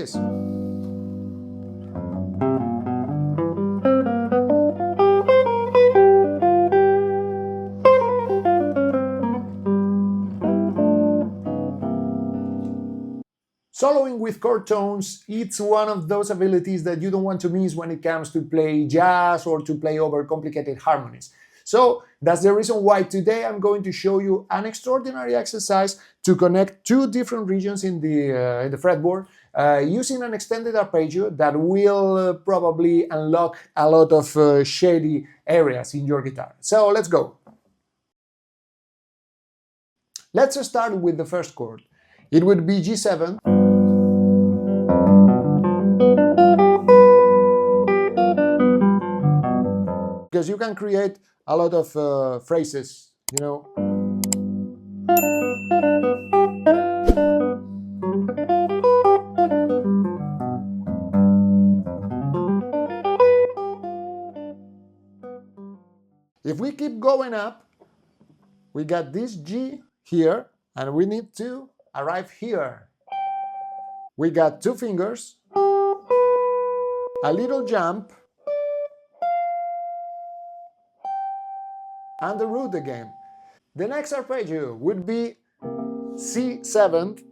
this. Soloing with chord tones, it's one of those abilities that you don't want to miss when it comes to play jazz or to play over complicated harmonies. So that's the reason why today I'm going to show you an extraordinary exercise to connect two different regions in the fretboard using an extended arpeggio that will probably unlock a lot of shady areas in your guitar. So let's go. Let's start with the first chord. It would be G7. Because you can create a lot of phrases, you know. If we keep going up, we got this G here, and we need to arrive here. We got two fingers, a little jump, and the root again. The next arpeggio would be C7.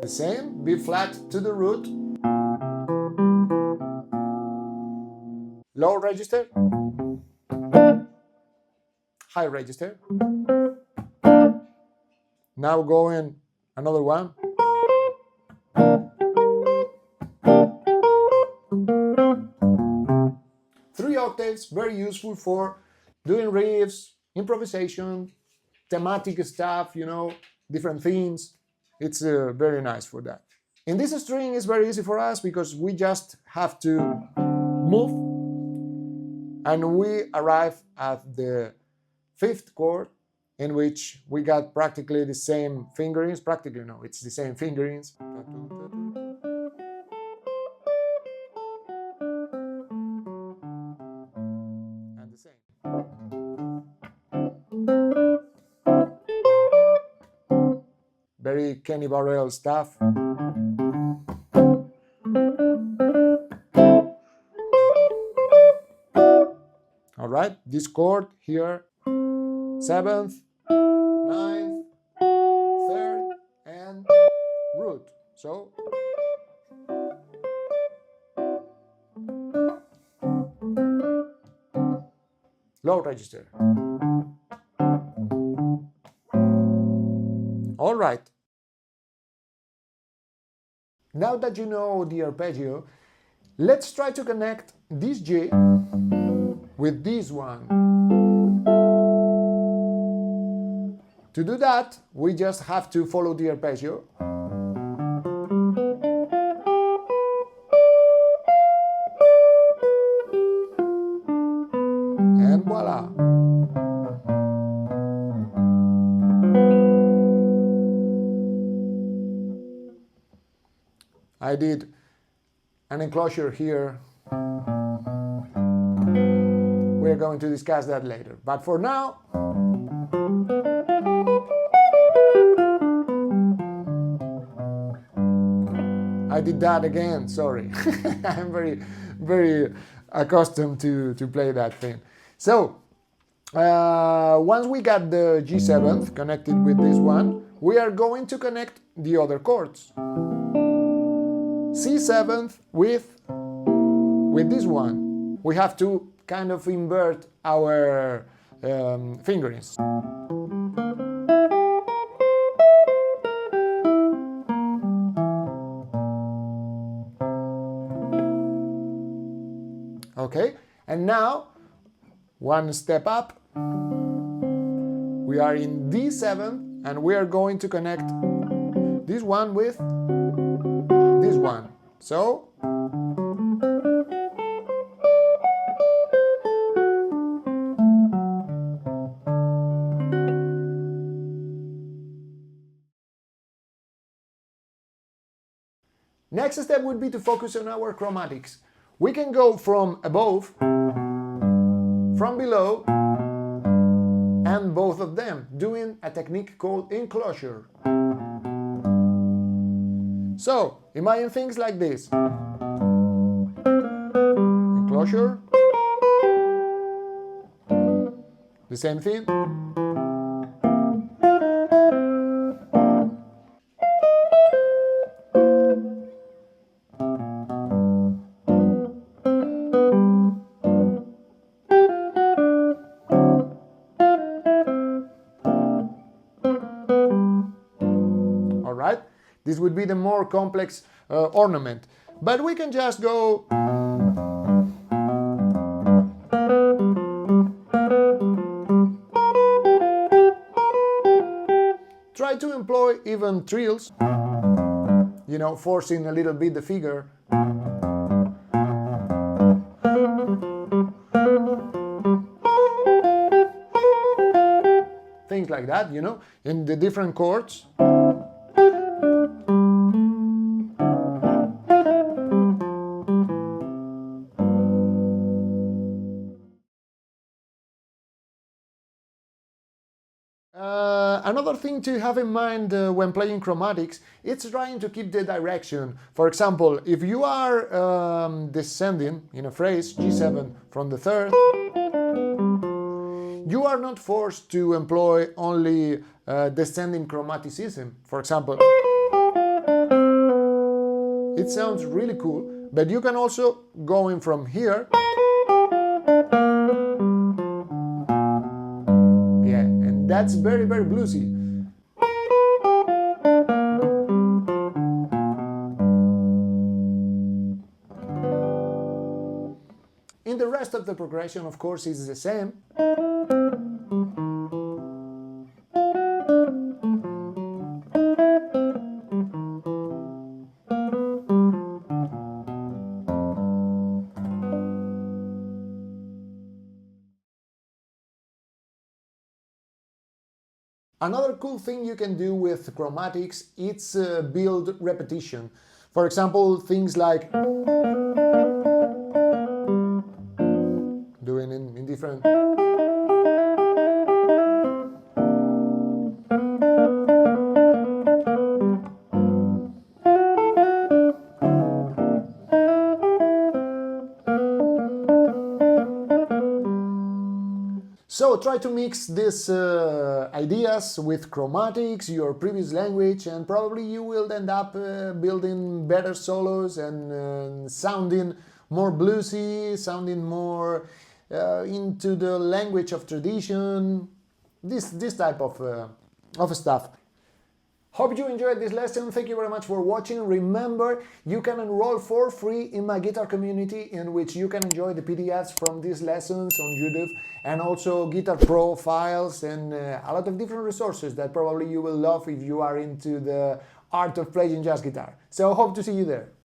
The same, B flat to the root. Low register, high register. Now going another one. Three octaves, very useful for doing riffs, improvisation, thematic stuff, you know, different themes. It's very nice for that. In this string, it's very easy for us because we just have to move and we arrive at the fifth chord, in which we got practically the same fingerings. Practically, no, it's the same fingerings. And the same. Very Kenny Burrell stuff. All right, this chord here, 7th, 9th, 3rd, and root. So low register. All right. Now that you know the arpeggio, let's try to connect this G with this one. To do that, we just have to follow the arpeggio. And voila! I did an enclosure here. We're going to discuss that later. But for now, I did that again, sorry. I'm very accustomed to play that thing. So, once we got the G7th connected with this one, we are going to connect the other chords. C7th with this one. We have to kind of invert our fingerings. Okay, and now one step up. We are in D7 and we are going to connect this one with this one. So next step would be to focus on our chromatics. We can go from above, from below, and both of them, doing a technique called enclosure. So, imagine things like this. Enclosure. The same thing. Alright? This would be the more complex ornament. But we can just go... Try to employ even trills, you know, forcing a little bit the figure. Things like that, you know, in the different chords. Another thing to have in mind when playing chromatics, it's trying to keep the direction. For example, if you are descending in a phrase, G7 from the third, you are not forced to employ only descending chromaticism. For example, it sounds really cool, but you can also go in from here. That's very, very bluesy. In the rest of the progression, of course, is the same. Another cool thing you can do with chromatics is build repetition. For example, things like doing in different... So try to mix these ideas with chromatics, your previous language, and probably you will end up building better solos and sounding more bluesy, sounding more into the language of tradition, this type of stuff. Hope you enjoyed this lesson. Thank you very much for watching. Remember, you can enroll for free in my guitar community, in which you can enjoy the PDFs from these lessons on YouTube, and also Guitar Pro files and a lot of different resources that probably you will love if you are into the art of playing jazz guitar. So hope to see you there.